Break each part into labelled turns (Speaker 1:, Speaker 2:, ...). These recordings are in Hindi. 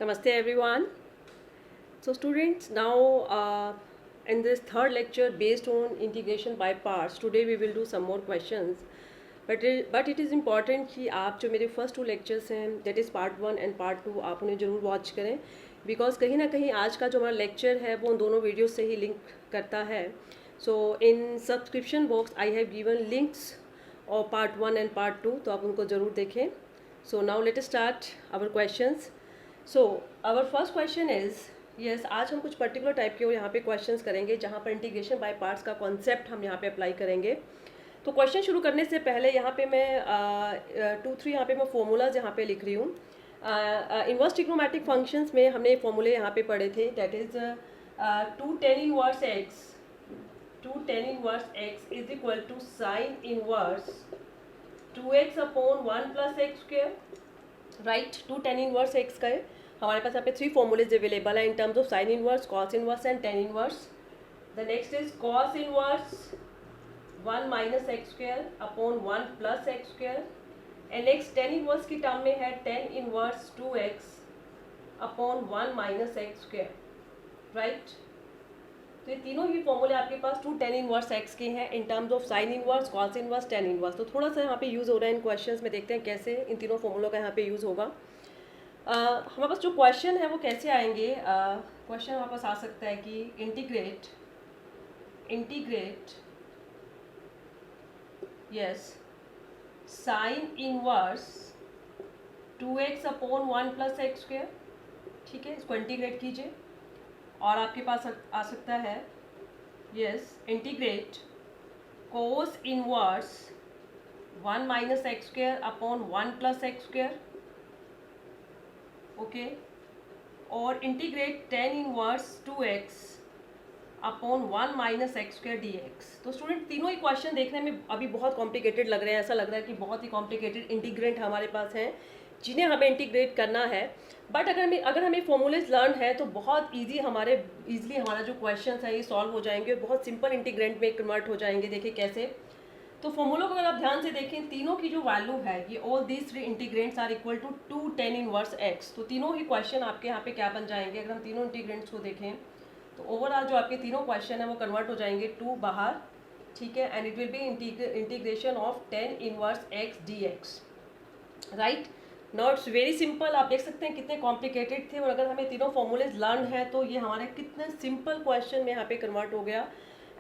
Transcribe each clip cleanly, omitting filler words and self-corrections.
Speaker 1: Namaste everyone. So students, now in this third lecture based on integration by parts, today we will do some more questions. But it is important कि आप जो मेरे फर्स्ट टू लेक्चर्स हैं that is part 1 and part 2 आप उन्हें ज़रूर वॉच करें, बिकॉज कहीं ना कहीं आज का जो हमारा लेक्चर है वो उन दोनों वीडियो से ही लिंक करता है. So in subscription box I have given links और पार्ट 1 एंड पार्ट 2, तो आप उनको ज़रूर देखें. So now let start our questions. So our first question is yes, आज हम कुछ पर्टिकुलर टाइप के यहाँ पे क्वेश्चंस करेंगे जहाँ पर इंटीग्रेशन बाय पार्ट्स का कॉन्सेप्ट हम यहाँ पे अप्लाई करेंगे. तो क्वेश्चन शुरू करने से पहले यहाँ पे मैं 2-3 यहाँ पे मैं फॉर्मूलाज यहाँ पे लिख रही हूँ. इनवर्स ट्रिग्नोमेट्रिक फंक्शंस में हमने फॉर्मूले यहाँ पे पढ़े थे, that is 2 tan inverse x is equal to sine inverse 2x upon 1 plus x square. Right, 2 tan inverse x का है. हमारे पास यहाँ पे 3 फॉर्मूलेज अवेलेबल है in terms of sine inverse, cos inverse and tan inverse. The next is cos inverse 1 minus x square upon 1 plus x square. And next tan inverse की टर्म में है tan inverse 2x upon 1 minus x square. Right, तो ये तीनों ही फॉर्मूले आपके पास 2 tan इनवर्स x के हैं in terms of sine inverse, cos inverse, tan inverse. तो थोड़ा सा यहाँ पे यूज़ हो रहा है इन क्वेश्चंस में, देखते हैं कैसे इन तीनों फॉर्मूलों का यहाँ पे यूज़ होगा. हमारे पास जो क्वेश्चन है वो कैसे आएंगे. क्वेश्चन हमारे पास आ सकता है कि integrate yes sign inverse 2x upon 1 plus x square. ठीक है, इसको इंटीग्रेट कीजिए. और आपके पास आ सकता है yes integrate cos inverse 1 minus x square upon 1 plus x square. Okay, और integrate tan inverse 2x upon 1 minus x square d x. तो स्टूडेंट तीनों ही क्वेश्चन देखने में अभी बहुत कॉम्प्लिकेटेड लग रहे हैं, ऐसा लग रहा है कि बहुत ही कॉम्प्लिकेटेड इंटीग्रेंट हमारे पास हैं जिन्हें हमें इंटीग्रेट करना है. बट अगर हमें फॉर्मूलेज लर्न है तो बहुत ईजिली हमारा जो क्वेश्चन है ये सॉल्व हो जाएंगे, बहुत सिंपल इंटीग्रेंट में कन्वर्ट हो जाएंगे. देखिए कैसे. तो फॉर्मूलों को अगर आप ध्यान से देखें, तीनों की जो वैल्यू है ये all these 3 integrands are equal to 2 tan inverse x. तो तीनों ही क्वेश्चन आपके यहाँ पे क्या बन जाएंगे अगर हम तीनों इंटीग्रेंट्स को देखें तो ओवरऑल जो आपके तीनों क्वेश्चन है वो कन्वर्ट हो जाएंगे 2 बाहर. ठीक है, and it will B integration of tan inverse x dx. Right, now it's very simple. आप देख सकते हैं कितने कॉम्प्लिकेटेड थे, और अगर हमें तीनों फॉर्मूलेज लर्न है तो ये हमारे कितने सिंपल क्वेश्चन में यहाँ पे कन्वर्ट हो गया.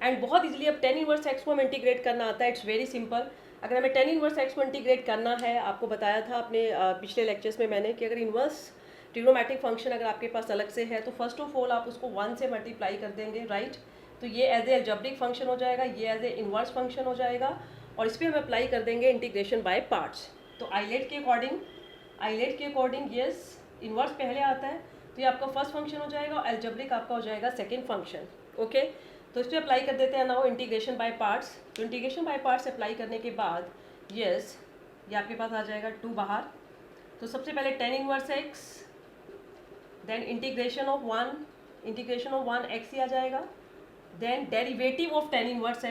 Speaker 1: एंड बहुत इजीली अब tan इनवर्स x को हमें इंटीग्रेट करना आता है. It's very simple. अगर हमें tan इनवर्स x को इंटीग्रेट करना है, आपको बताया था अपने पिछले लेक्चर्स में मैंने कि अगर इनवर्स ट्रिग्नोमेट्रिक फंक्शन अगर आपके पास अलग से है तो फर्स्ट ऑफ ऑल आप उसको 1 से मल्टीप्लाई कर देंगे. राइट, तो ये एज ए अलजेब्रिक फंक्शन हो जाएगा, ये एज ए इनवर्स फंक्शन हो जाएगा, और इस पर हम अप्लाई कर देंगे इंटीग्रेशन बाय पार्ट्स. तो आइलेट के अकॉर्डिंग यस इनवर्स पहले आता है तो ये आपका फर्स्ट फंक्शन हो जाएगा और अलजेब्रिक आपका हो जाएगा सेकेंड फंक्शन. ओके, तो इस पर अप्लाई कर देते हैं नाउ इंटीग्रेशन बाय पार्ट्स. तो इंटीग्रेशन बाय पार्ट्स अप्लाई करने के बाद यस ये आपके पास आ जाएगा 2 बाहर. तो सबसे पहले tan inverse x, then integration of 1 x ही आ जाएगा. Then derivative of tan inverse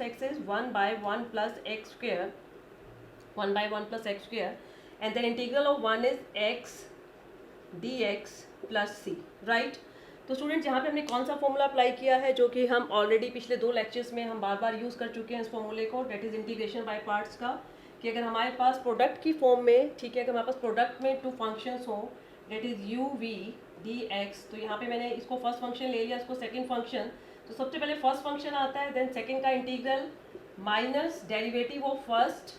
Speaker 1: x is 1 by 1 plus x square, and then integral of 1 is x dx plus c. Right, तो स्टूडेंट्स यहाँ पे हमने कौन सा फॉर्मूला अप्लाई किया है जो कि हम ऑलरेडी पिछले 2 लेक्चर्स में हम बार बार यूज़ कर चुके हैं इस फॉर्मूले को, that is integration by parts का. कि अगर हमारे पास प्रोडक्ट की फॉर्म में, ठीक है, अगर हमारे पास प्रोडक्ट में 2 फंक्शंस हो that is u v dx, तो यहाँ पे मैंने इसको फर्स्ट फंक्शन ले लिया, इसको सेकंड फंक्शन. तो सबसे पहले फर्स्ट फंक्शन आता है, देन सेकंड का integral minus derivative of first,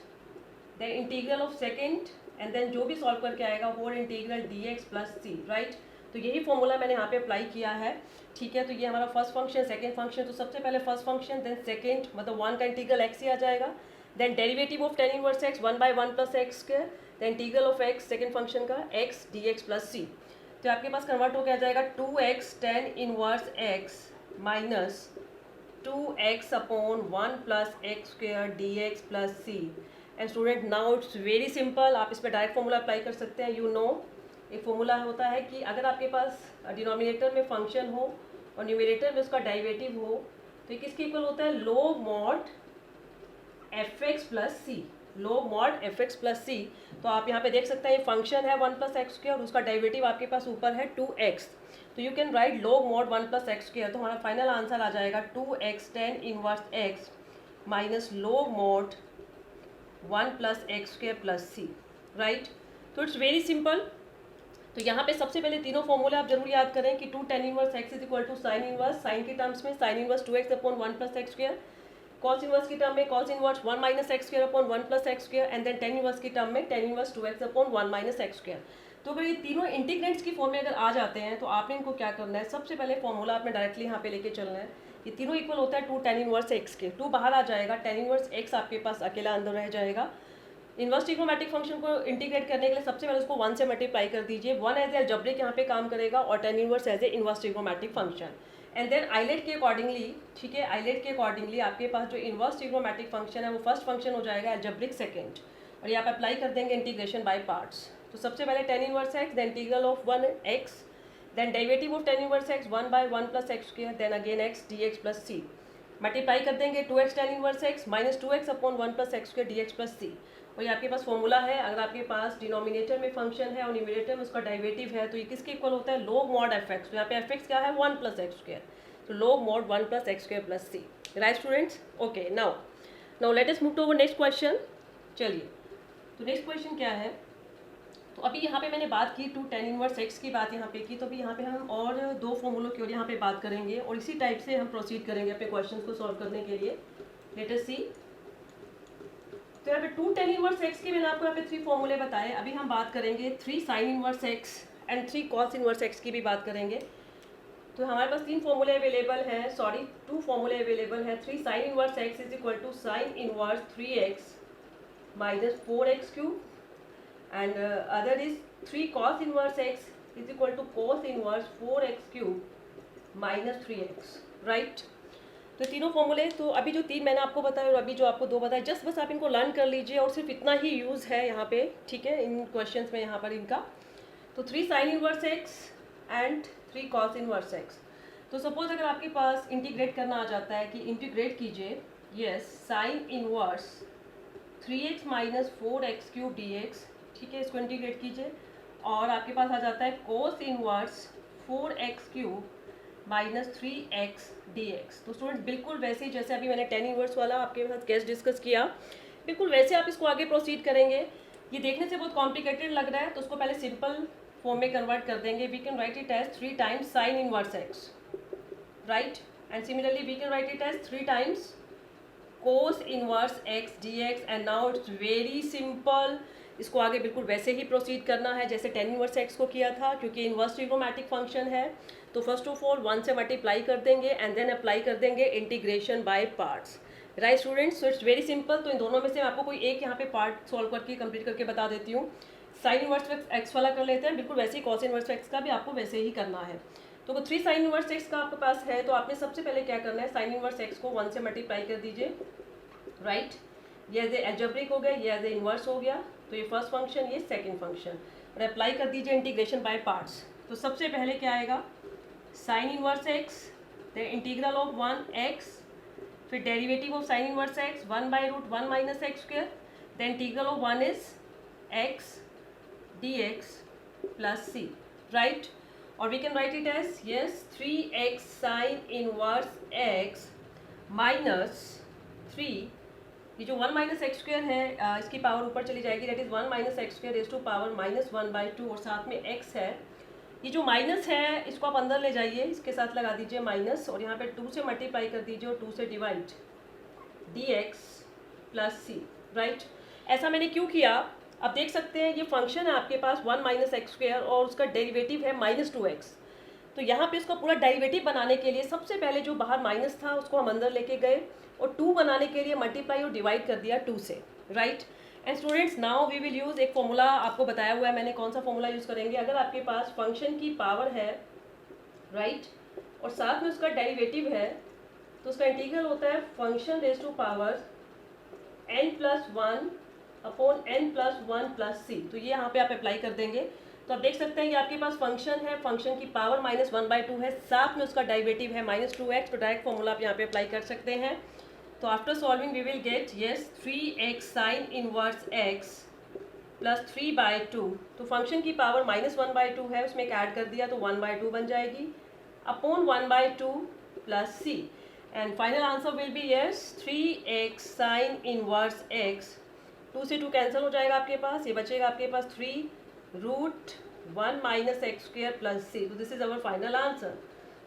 Speaker 1: then integral of second, and then जो भी सॉल्व करके आएगा whole integral dx plus c. Right, तो यही फॉर्मूला मैंने यहाँ पे अप्लाई किया है. ठीक है, तो ये हमारा फर्स्ट फंक्शन, सेकंड फंक्शन. तो सबसे पहले फर्स्ट फंक्शन, देन सेकंड, मतलब 1 का इंटीग्रल x ही आ जाएगा. Then derivative of tan inverse x 1 by 1 plus x square, then integral of x second function का x dx प्लस c. तो आपके पास कन्वर्ट होकर आ जाएगा 2x tan inverse x minus 2x upon 1 plus x square dx plus c. And student now it's very simple. आप इस पर डायरेक्ट फॉर्मूला अप्लाई कर सकते हैं. यू नो एक फॉर्मूला होता है कि अगर आपके पास डिनोमिनेटर में फंक्शन हो और न्यूमरेटर में उसका डेरिवेटिव हो तो ये किसके इक्वल होता है, log mod fx plus c. log mod fx plus c. तो आप यहाँ पे देख सकते हैं ये फंक्शन है 1 प्लस एक्स स्क्वायर और उसका डेरिवेटिव आपके पास ऊपर है 2x। तो you can write log mod 1 plus x square. तो हमारा फाइनल आंसर आ जाएगा 2x tan inverse x minus log mod 1 plus x square plus c, right. तो इट्स वेरी सिंपल। तो यहाँ पे सबसे पहले तीनों फॉर्मूले आप जरूर याद करें कि 2 tan inverse x is equal to sine inverse, sine के टर्म्स में sine inverse 2x upon 1 plus x square, cos inverse की टर्म में cos inverse 1 minus x square upon 1 plus x square, and then tan inverse की टर्म में tan inverse 2x upon 1 minus x square. तो अगर ये तीनों इंटीग्रेंट्स की फॉर्म में अगर आ जाते हैं तो आपने इनको क्या करना है, सबसे पहले फॉर्मूला आपने डायरेक्टली यहाँ पे लेके चलना है। ये तीनों इक्वल होता है 2 tan इनवर्स x के, 2 बाहर आ जाएगा, tan इनवर्स x आपके पास अकेला अंदर रह जाएगा। इनवर्स ट्रिग्नोमेट्रिक फंक्शन को इंटीग्रेट करने के लिए सबसे पहले उसको 1 से मल्टीप्लाई कर दीजिए। 1 एज ए अलजेब्रिक यहाँ पे काम करेगा और tan inverse as a inverse trigonometric function. And then ILATE के अकॉर्डिंगली, ठीक है, आइलेट के अकॉर्डिंगली आपके पास जो इनवर्स ट्रिग्नोमेट्रिक फंक्शन है वो फर्स्ट फंक्शन हो जाएगा अलजेब्रिक सेकंड, और ये आप अप्लाई कर देंगे इंटीग्रेशन बाय पार्ट्स। तो सबसे पहले tan inverse x, then integral of 1x, then derivative of tan inverse x 1 by 1 plus x square, then again x dx plus c. Multiply कर देंगे 2x tan inverse x minus 2x upon 1 plus x square dx plus c. और ये आपके पास फॉर्मूला है। अगर आपके पास डिनोमिनेटर में फंक्शन है और न्यूमरेटर में उसका डेरिवेटिव है तो ये किसके इक्वल होता है, log mod fx। तो यहाँ पे fx क्या है, 1 प्लस एक्स स्क्वायर, तो log mod 1 plus x square plus c, right students. Okay, now let us move to our next question. चलिए, तो नेक्स्ट क्वेश्चन क्या है, तो अभी यहाँ पे मैंने बात की 2 tan इनवर्स x की बात यहाँ पे की, तो अभी यहाँ पे हम और दो फॉर्मूलों की और यहाँ पे बात करेंगे और इसी टाइप से हम प्रोसीड करेंगे अपने क्वेश्चन को सॉल्व करने के लिए। लेट अस सी। तो यहाँ पे 2 tan इनवर्स x के मैंने आपको यहाँ पे 3 फॉर्मूले बताए। अभी हम बात करेंगे 3 sin inverse x and 3 cos inverse x की भी बात करेंगे। तो हमारे पास 3 फॉर्मूले अवेलेबल हैं, 2 फॉर्मूले अवेलेबल हैं। 3 sin inverse x is equal to sine inverse 3x minus 4x cube, and other is 3 cos inverse x is equal to cos inverse 4x cube minus 3x, right। तो तीनों फॉर्मूले, तो अभी जो 3 मैंने आपको बताया और अभी जो आपको 2 बताए, जस्ट बस आप इनको लर्न कर लीजिए और सिर्फ इतना ही यूज़ है यहाँ पे, ठीक है, इन क्वेश्चंस में यहाँ पर इनका। तो 3 sin inverse x and 3 cos inverse x। तो सपोज अगर आपके पास इंटीग्रेट करना आ जाता है कि इंटीग्रेट कीजिए, yes, sign inverse 3x minus 4x cube dx, ठीक है, इसको इंटीग्रेट कीजिए और आपके पास आ जाता है cos inverse 4x cube minus 3x dx। तो स्टूडेंट्स बिल्कुल वैसे ही जैसे अभी मैंने tan इनवर्स वाला आपके साथ केस डिस्कस किया, बिल्कुल वैसे आप इसको आगे प्रोसीड करेंगे। ये देखने से बहुत कॉम्प्लिकेटेड लग रहा है तो उसको पहले सिंपल फॉर्म में कन्वर्ट कर देंगे। We can write it as 3 times sine inverse x, right, and similarly we can write it as 3 times cos inverse x dx। And now it's very simple, इसको आगे बिल्कुल वैसे ही प्रोसीड करना है जैसे tan इनवर्स x को किया था, क्योंकि इनवर्स ट्रिग्नोमेट्रिक फंक्शन है। तो फर्स्ट ऑफ ऑल 1 से मल्टीप्लाई कर देंगे एंड देन अप्लाई कर देंगे integration by parts, right students. So it's very simple. तो इन दोनों में से मैं आपको कोई एक यहाँ पे पार्ट सॉल्व करके कंप्लीट करके बता देती हूँ। साइन इनवर्स x वाला कर लेते हैं, बिल्कुल वैसे ही कॉस इनवर्स x का भी आपको वैसे ही करना है। तो 3 साइन इनवर्स x का आपके पास है तो आपने सबसे पहले क्या करना है, साइन इनवर्स x को 1 से मल्टीप्लाई कर दीजिए, राइट। ये एज ए अलजेब्रिक हो गया, ये एज ए इनवर्स हो गया। तो ये फर्स्ट फंक्शन, ये सेकंड फंक्शन, और अप्लाई कर दीजिए इंटीग्रेशन बाय पार्ट्स। तो सबसे पहले क्या आएगा, sine inverse x, then integral of 1x, फिर derivative of sine inverse x 1 by root 1 minus x square, then integral of 1 is x dx plus c, right. और we can write it as yes 3x sine inverse x minus 3, ये जो 1 माइनस एक्स स्क्वायर है इसकी पावर ऊपर चली जाएगी, that is 1 minus x square raise to power minus 1 by 2, और साथ में x है। ये जो माइनस है इसको आप अंदर ले जाइए, इसके साथ लगा दीजिए माइनस, और यहाँ पे 2 से मल्टीप्लाई कर दीजिए और 2 से divide, dx plus c, right. ऐसा मैंने क्यों किया, अब देख सकते हैं ये फंक्शन है आपके पास 1 माइनस एक्स स्क्वायर और उसका डेरिवेटिव है माइनस 2x। तो यहाँ पे इसका पूरा डेरिवेटिव बनाने के लिए सबसे पहले जो बाहर माइनस था उसको हम अंदर लेके गए और 2 बनाने के लिए मल्टीप्लाई और डिवाइड कर दिया 2 से, right. And students now we will use एक फॉर्मूला, आपको बताया हुआ है मैंने कौन सा फॉर्मूला यूज़ करेंगे। अगर आपके पास फंक्शन की पावर है, राइट, और साथ में उसका डेरिवेटिव है तो उसका इंटीग्रल होता है function raise to power n+1 upon n+1 plus c। तो ये यहाँ पे आप अप्लाई कर देंगे तो आप देख सकते हैं ये आपके पास फंक्शन है, फंक्शन की पावर -1/2 है, साथ में उसका डेरिवेटिव है -2x। तो डायरेक्ट फॉर्मूला आप यहाँ पे अप्लाई कर सकते हैं। तो after solving we will get yes 3x sine inverse x plus 3/2, तो फंक्शन की पावर -1/2 है, उसमें एक ऐड कर दिया तो 1/2 बन जाएगी upon 1/2 plus c, and final answer will B yes 3x sine inverse x, 2 से 2 कैंसिल हो जाएगा आपके पास, ये बचेगा आपके पास 3√1 minus x square plus c, तो this is our final answer.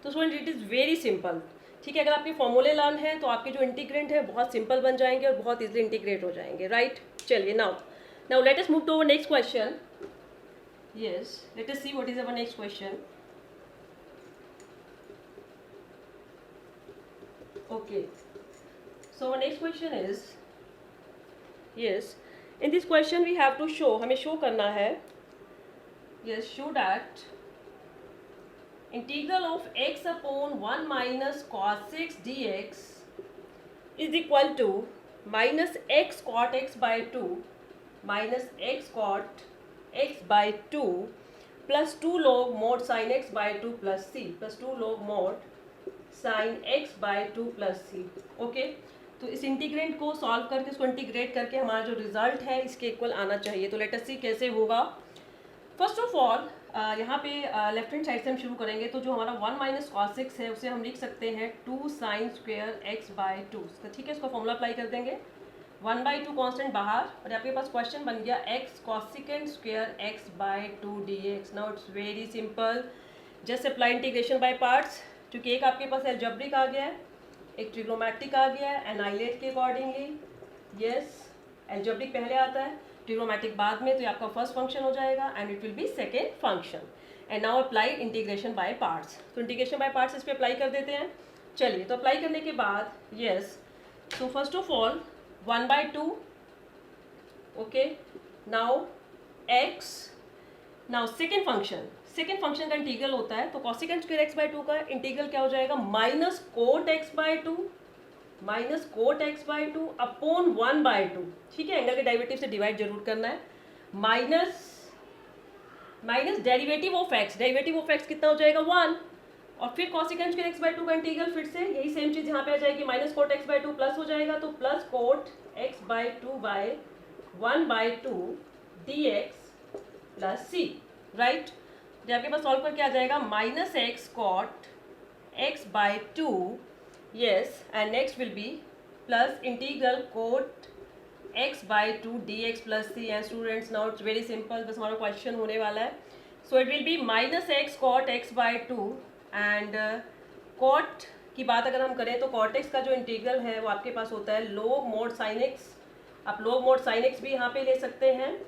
Speaker 1: तो student it is very simple, ठीक है। अगर आपके फॉर्मूले लर्न है तो आपके जो इंटीग्रेंट है बहुत सिंपल बन जाएंगे और बहुत इजीली इंटीग्रेट हो जाएंगे, राइट। चलिए now let us move to our next question. Yes, let us see what is our next question. Okay, so our next question is, yes, in this question we have to show, हमें show करना है, yes, show that integral of x upon 1 minus cos x dx is equal to minus x cot x by 2 minus x cot x by 2 plus 2 log mod sin x by 2 plus c plus 2 log mod sin x by 2 plus c। Okay, तो इस इंटीग्रेंट को सॉल्व करके इसको इंटीग्रेट करके हमारा जो रिजल्ट है इसके इक्वल आना चाहिए। तो लेट अस सी कैसे होगा। फर्स्ट ऑफ ऑल यहाँ पे लेफ्ट हैंड साइड से हम शुरू करेंगे, तो जो हमारा 1 माइनस कॉस एक्स है उसे हम लिख सकते हैं 2 साइन स्क्वेयर एक्स बाय 2, ठीक है। इसको फॉर्मूला अप्लाई कर देंगे, 1/2 कॉन्स्टेंट बाहर, और आपके पास क्वेश्चन बन गया x cosecant square x by 2 dx। Now it's very simple, just apply integration by parts, क्योंकि एक आपके पास एल्जेब्रिक आ गया है, एक ट्रिग्नोमेट्रिक आ गया है, एनाइलेट के अकॉर्डिंगली यस एल्जेब्रिक पहले आता है, ट्रिग्नोमेट्रिक बाद में, तो ये आपका फर्स्ट फंक्शन हो जाएगा and it will B second function. And now apply integration by parts, तो इंटीग्रेशन बाय पार्ट्स इस पर अप्लाई कर देते हैं। चलिए, तो अप्लाई करने के बाद yes, so first of all 1/2, okay, now x, now second function का इंटीग्रल होता है, तो कॉसिकेंट स्क्वायर x by 2 का इंटीग्रल क्या हो जाएगा, minus cot x by 2 upon 1/2, ठीक है। एंगल के डेरिवेटिव से डिवाइड जरूर करना है, माइनस डेरिवेटिव ऑफ x कितना हो जाएगा 1, और फिर कॉसिकेंट स्क्वायर x by 2 का इंटीग्रल फिर से यही सेम चीज़ यहाँ पे आ जाएगी, minus cot x by 2 plus हो जाएगा, तो plus cot x by 2 by 1/2 dx plus c, right. जब आपके पास सॉल्व करके आ जाएगा minus x cot x by 2, yes, and next will be plus integral cot x by 2 dx plus c। And students now it's very simple, बस हमारा क्वेश्चन होने वाला है, so it will be minus x cot x by 2, and cot की बात अगर हम करें तो कॉट एक्स का जो इंटीग्रल है वो आपके पास होता है लोग मोड साइन एक्स, आप लोग मोड साइन एक्स भी यहाँ पे ले सकते हैं,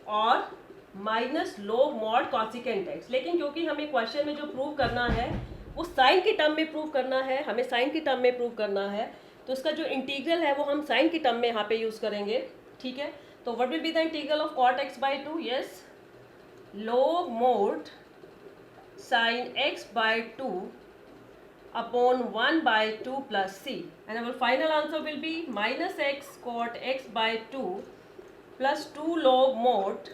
Speaker 1: और माइनस लोग मॉड कॉसिकेंट एक्स। लेकिन क्योंकि हमें क्वेश्चन में जो प्रूव करना है वो साइन की टर्म में प्रूव करना है, हमें साइन की टर्म में प्रूव करना है, तो इसका जो इंटीग्रल है वो हम साइन की टर्म में यहाँ पे यूज़ करेंगे, ठीक है। तो what will be the integral of cot x by 2, yes, log mod sine x by 2 upon 1/2 plus c, and our final answer will be minus x cot x by 2 plus 2 log mod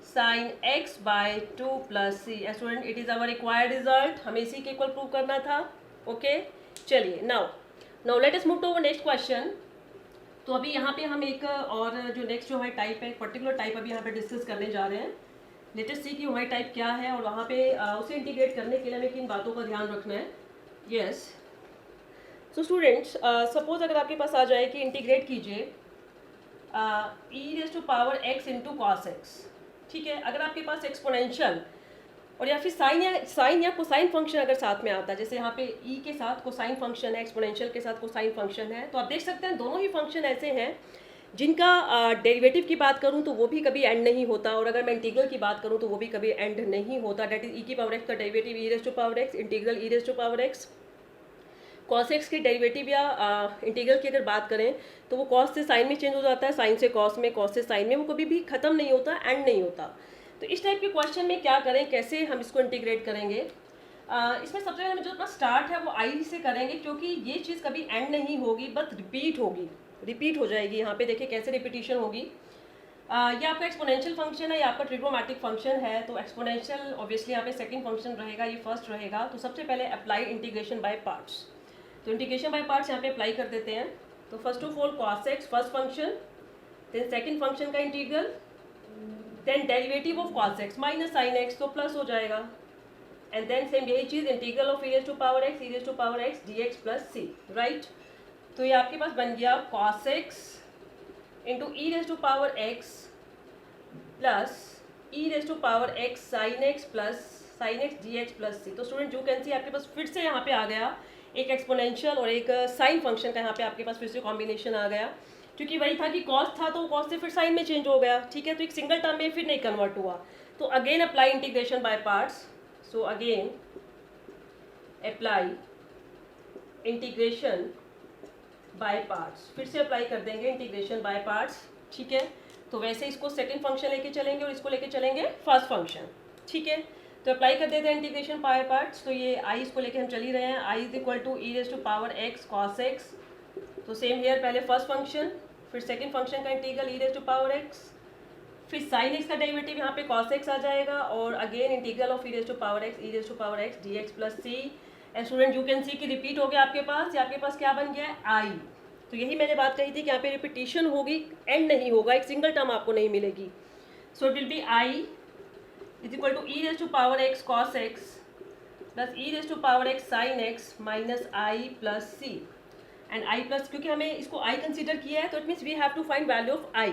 Speaker 1: sin x by 2 plus c। Student it is our required result, हमें इसी के इक्वल प्रूव करना था, ओके। चलिए now let us move to our next question. तो अभी यहाँ पे हम एक और जो नेक्स्ट जो हमारी टाइप है, पर्टिकुलर टाइप अभी यहाँ पे डिस्कस करने जा रहे हैं। लेट अस सी कि हमारी टाइप क्या है, और वहाँ पे उसे इंटीग्रेट करने के लिए हमें किन बातों का ध्यान रखना है। यस, सो स्टूडेंट्स, सपोज अगर आपके पास आ जाए कि इंटीग्रेट कीजिए e⁻x इंटू कॉस एक्स, ठीक है। अगर आपके पास एक्सपोनेंशियल और या फिर साइन या कोसाइन फंक्शन अगर साथ में आता है, जैसे यहाँ पे e के साथ कोसाइन फंक्शन है, एक्सपोनेंशियल के साथ कोसाइन फंक्शन है, तो आप देख सकते हैं दोनों ही फंक्शन ऐसे हैं जिनका डेरिवेटिव की बात करूँ तो वो भी कभी एंड नहीं होता, और अगर मैं इंटीग्रल की बात करूँ तो वो भी कभी एंड नहीं होता। डेट इज e⁻x का derivative e⁻x, integral e⁻x। Cos x की डेरिवेटिव या इंटीग्रल की अगर बात करें तो वो कॉस से साइन में चेंज हो जाता है, साइन से कॉस में, कॉस से साइन में, वो कभी भी खत्म नहीं होता, एंड नहीं होता। तो इस टाइप के क्वेश्चन में क्या करें, कैसे हम इसको इंटीग्रेट करेंगे। इसमें सबसे पहले जो अपना स्टार्ट है वो आई से करेंगे, क्योंकि ये चीज़ कभी एंड नहीं होगी, बस रिपीट हो जाएगी। यहाँ पे देखिए कैसे रिपीटिशन होगी। ये आपका एक्सपोनेंशियल फंक्शन है, ये आपका ट्रिग्नोमेट्रिक फंक्शन है, तो एक्सपोनेंशियल ऑब्वियसली यहाँ पे सेकंड फंक्शन रहेगा, ये फर्स्ट रहेगा। तो सबसे पहले अप्लाई इंटीग्रेशन बाय पार्ट्स। तो इंटीग्रेशन बाय पार्ट्स यहाँ पे अप्लाई कर देते हैं। तो first of all cos x first function, then second function का integral, then derivative of cos x minus sin x, तो प्लस हो जाएगा। एंड देन सेम यही चीज़ integral of e to power x dx plus c, right. तो ये आपके पास बन गया cos x into e to power x plus e to power x sin x plus sin x dx plus c। तो स्टूडेंट यू कैन सी आपके पास फिर से यहाँ पे आ गया एक एक्सपोनेंशियल और एक साइन फंक्शन का यहाँ पे आपके पास फिर से कॉम्बिनेशन आ गया, क्योंकि वही था कि कॉस था तो कॉस से फिर साइन में चेंज हो गया, ठीक है। तो एक सिंगल टर्म में फिर नहीं कन्वर्ट हुआ। तो again apply integration by parts. So again apply integration by parts, फिर से अप्लाई कर देंगे इंटीग्रेशन बाय पार्ट्स, ठीक है। तो वैसे इसको सेकंड फंक्शन लेके चलेंगे और इसको लेके चलेंगे फर्स्ट फंक्शन, ठीक है। तो अप्लाई कर देते हैं इंटीग्रेशन बाय पार्ट्स। तो ये आई इसको लेके हम चल ही रहे हैं, I is equal to e to power x cos x. तो सेम हेयर, पहले फर्स्ट फंक्शन फिर सेकंड फंक्शन का integral e to power x, फिर साइन एक्स का डेरिवेटिव यहाँ पे कॉस एक्स आ जाएगा, और again integral of e to power x d x plus c. And student you can see कि रिपीट हो गया आपके पास, या आपके पास क्या बन गया है आई। तो यही मैंने बात कही थी कि यहाँ पे रिपीटिशन होगी, एंड नहीं होगा, एक सिंगल टर्म आपको नहीं मिलेगी। So it will be I is equal to e to power x cos x plus e to power x sine x minus I plus c. And I plus, क्योंकि हमें इसको आई कंसीडर किया है तो it means we have to find value of I.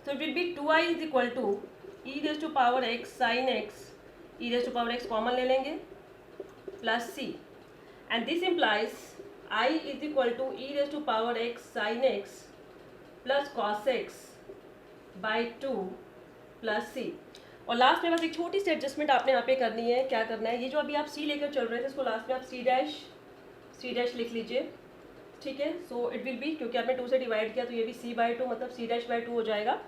Speaker 1: So it will be 2i is equal to e to power x sine x, e to power x common ले लेंगे, plus c. And this implies i is equal to e to power x sine x plus cos x by 2 plus c. और लास्ट में बस एक छोटी सी एडजस्टमेंट आपने यहाँ पे करनी है। क्या करना है, ये जो अभी आप सी लेकर चल रहे थे इसको लास्ट में आप सी डैश लिख लीजिए, ठीक है। सो इट विल बी, क्योंकि आपने 2 से डिवाइड किया तो ये भी c बाई 2 मतलब c डैश बाई 2 हो जाएगा।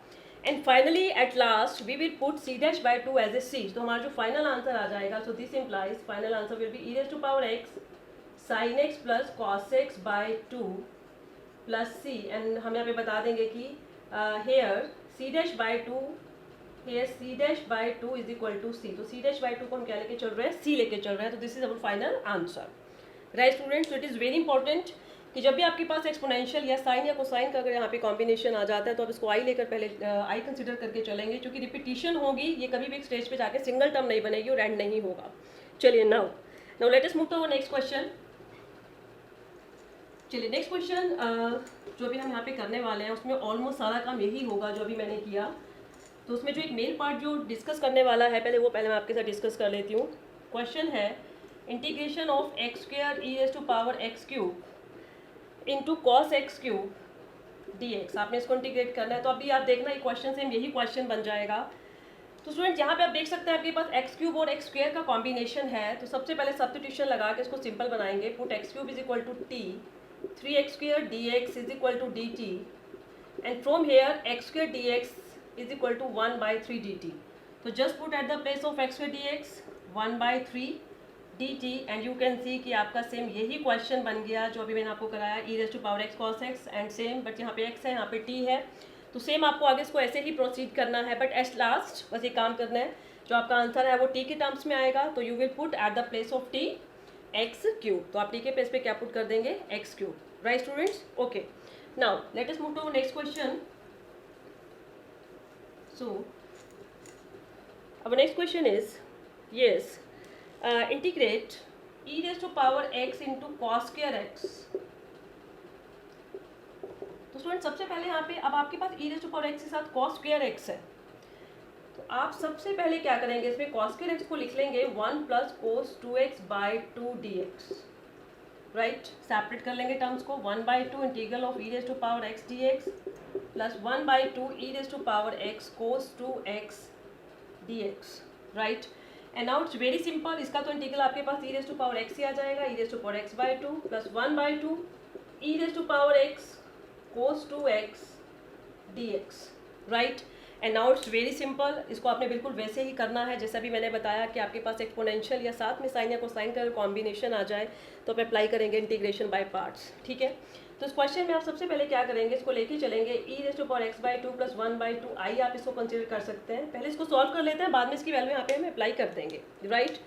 Speaker 1: And finally at last we will put c dash by 2 as a c। तो हमारा जो फाइनल आंसर आ जाएगा, so this implies final answer will be e to power x sine x plus cos x by 2 plus c। एंड हम यहाँ पे बता देंगे कि here c dash by 2, here c dash by 2 is equal to c। तो c डैश बाई 2 को हम क्या लेके चल रहे हैं, c लेके चल रहे हैं। तो this is our final answer, right students. So it is very important कि जब भी आपके पास एक्सपोनेंशियल या साइन या कोसाइन का अगर यहाँ पे कॉम्बिनेशन आ जाता है तो आप इसको आई लेकर पहले आई कंसिडर करके चलेंगे, क्योंकि रिपीटिशन होगी, ये कभी भी एक स्टेज पे जाके सिंगल टर्म नहीं बनेगी और एंड नहीं होगा। चलिए now let us move to next question. चलिए नेक्स्ट क्वेश्चन जो भी हम यहाँ पे करने वाले हैं उसमें ऑलमोस्ट सारा काम यही होगा जो अभी मैंने किया। तो उसमें जो एक मेन पार्ट जो डिस्कस करने वाला है पहले मैं आपके साथ डिस्कस कर लेती हूँ। क्वेश्चन है integration of x square e to power x cube into cos x cube d x. आपने इसको इंटीग्रेट करना है। तो अभी आप देखना ये क्वेश्चन सेम यही क्वेश्चन बन जाएगा। तो स्टूडेंट यहाँ पे आप देख सकते हैं आपके पास एक्स क्यूब और एक्स स्क्वायर का कॉम्बिनेशन है। तो सबसे पहले सब्स्टिट्यूशन लगा के इसको सिंपल बनाएंगे। Put x cube is equal to t 3x square d x is equal to d t, and from here x square d x is equal to 1/3 d t. तो just put at the place of x square d x 1/3 d t, and you can see कि आपका सेम यही क्वेश्चन बन गया जो अभी मैंने आपको कराया e to power x cos x and same, but यहाँ पे एक्स है यहाँ पे टी है। तो सेम आपको आगे इसको ऐसे ही प्रोसीड करना है, बट एट लास्ट बस ये काम करना है। जो आपका आंसर है वो टी के टर्म्स में आएगा। तो you will put at the place of T x cube. तो आप टी के प्लेस पे क्या पुट कर देंगे, x cube, right students. Okay, now let us move to next question. So our next question is, yes, integrate e raised to power x into cos square x। तो स्टूडेंट सबसे पहले यहाँ पे अब आपके पास e raised to power x के साथ cos square x है। तो आप सबसे पहले क्या करेंगे, इसमें cos square x को लिख लेंगे 1 plus cos 2x by 2 dx, right. Separate कर लेंगे टर्म्स को, 1/2 integral of e raised to power x dx plus 1/2 e raised to power x cos 2x dx, right. And now it's very simple. इसका तो इंटीग्रल आपके पास e raised to power x ही आ जाएगा, e raised to power x by 2 plus 1/2 e raised to power x cos 2x dx, right. And now it's very simple. इसको आपने बिल्कुल वैसे ही करना है जैसा भी मैंने बताया कि आपके पास एक्सपोनेंशियल या साथ में साइन या कोसाइन का कॉम्बिनेशन आ जाए तो आप अप्लाई करेंगे इंटीग्रेशन बाय पार्ट्स, ठीक है। तो इस क्वेश्चन में आप सबसे पहले क्या करेंगे, इसको लेके चलेंगे e raised to power x by 2 plus 1/2 आप इसको कंसिडर कर सकते हैं। पहले इसको सॉल्व कर लेते हैं, बाद में इसकी वैल्यू यहाँ पे हम अप्लाई कर देंगे, राइट।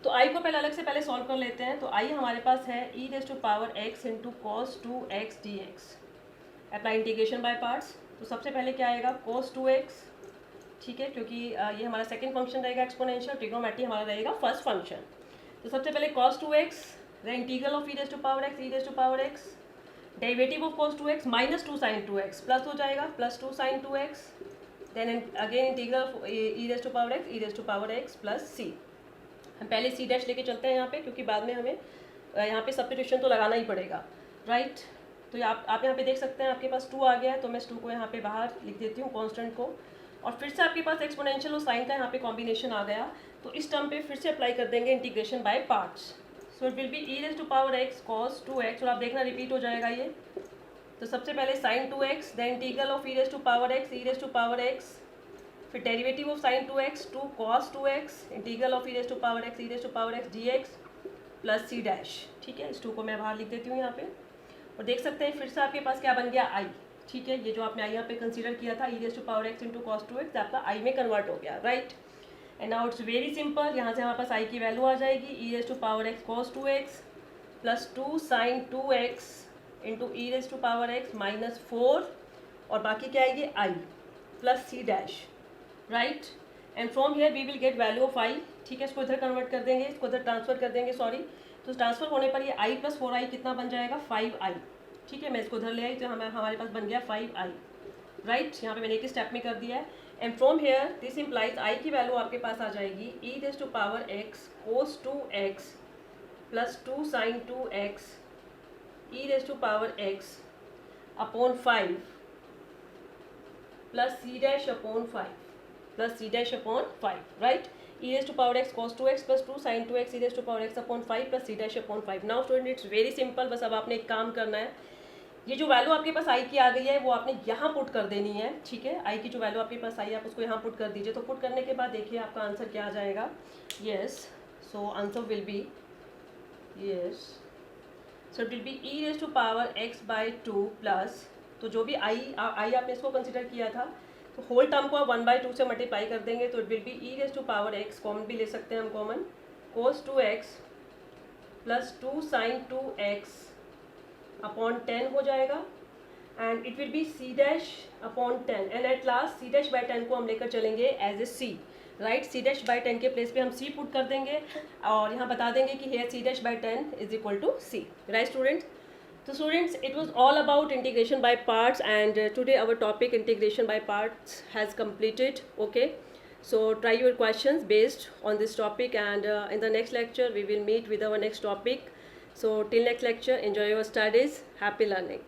Speaker 1: तो आई को पहले अलग से पहले सॉल्व कर लेते हैं। तो आई हमारे पास है e raise to power x into cos 2x dx। Apply integration by parts. तो सबसे पहले क्या आएगा, cos 2x, ठीक है, क्योंकि ये हमारा सेकंड फंक्शन रहेगा एक्सपोनेंशियल, ट्रिग्नोमेट्री हमारा रहेगा फर्स्ट फंक्शन। तो सबसे पहले cos 2x, the integral of e raise to power x, e raise to power x, derivative of cos 2x minus 2 sin 2x, plus हो जाएगा plus 2 sin 2x, then again integral of e raise to power x, e raise to power x plus c. हम पहले सी डैश लेके चलते हैं यहाँ पे, क्योंकि बाद में हमें यहाँ पे सब्स्टिट्यूशन तो लगाना ही पड़ेगा, राइट। तो आप यहाँ पे देख सकते हैं आपके पास 2 आ गया है, तो मैं इस 2 को यहाँ पे बाहर लिख देती हूँ कांस्टेंट को, और फिर से आपके पास एक्सपोनेंशियल और साइन का यहाँ पे कॉम्बिनेशन आ गया। तो इस टर्म पे फिर से अप्लाई कर देंगे integration by parts. So it will be e raise to power x cos 2x, और आप देखना रिपीट हो जाएगा ये। तो सबसे पहले sine 2x, then integral of e raise to power x, e raise to power x, फिर derivative of sine 2x, 2 cos 2x, integral of e raise to power x, e raise to power x dx plus c dash, ठीक है। इस 2 को मैं बाहर लिख देती हूँ यहाँ पे, और देख सकते हैं फिर से आपके पास क्या बन गया, आई, ठीक है। ये जो आपने आई यहाँ पे कंसीडर किया था e raise to power x into cos 2x, आपका आई में कन्वर्ट हो गया, right. And now it's very simple, यहाँ से हमारे पास आई की वैल्यू आ जाएगी e raise to power x cos 2x plus 2 sin 2x into e raise to power x minus 4, और बाकी क्या आएगी I plus c dash, right. And from here we will get value of आई, ठीक है। इसको इधर कन्वर्ट कर देंगे, इसको इधर ट्रांसफर कर देंगे, सॉरी। तो ट्रांसफर होने पर ये आई प्लस 4i कितना बन जाएगा, 5i, ठीक है। मैं इसको इधर ले आई तो हमारे पास बन गया 5i, राइट। यहाँ पे मैंने एक स्टेप में कर दिया है। And from here this implies I की वैल्यू आपके पास आ जाएगी e raise to power x cos 2x plus 2 sin 2x e raise to power x upon 5 plus c dash upon 5 plus c dash upon 5, right. E raise to power x cos 2x plus 2 sin 2x e raise to power x upon 5 plus c dash upon 5। Now student it's very simple, बस अब आपने एक काम करना है, ये जो वैल्यू आपके पास आई की आ गई है वो आपने यहाँ पुट कर देनी है, ठीक है। आई की जो वैल्यू आपके पास आई आप उसको यहाँ पुट कर दीजिए। तो पुट करने के बाद देखिए आपका आंसर क्या आ जाएगा, yes. So answer will be yes, so it will be e raise to power x by 2 plus, तो जो भी आई आपने इसको कंसिडर किया था, तो होल टर्म को आप 1/2 से मल्टीप्लाई कर देंगे, तो it will be e raise to power x, common भी ले सकते हैं हम common, cos 2x plus 2 sin 2x upon 10 हो जाएगा, and it will be c dash upon 10, and at last c dash by 10 को हम लेकर चलेंगे as a c, right. C dash by 10 के प्लेस पे हम सी पुट कर देंगे, और यहाँ बता देंगे कि here c dash by 10 is equal to c, right students. So students, it was all about integration by parts, and today our topic integration by parts has completed, okay. So try your questions based on this topic, and in the next lecture we will meet with our next topic. So till next lecture, enjoy your studies, happy learning.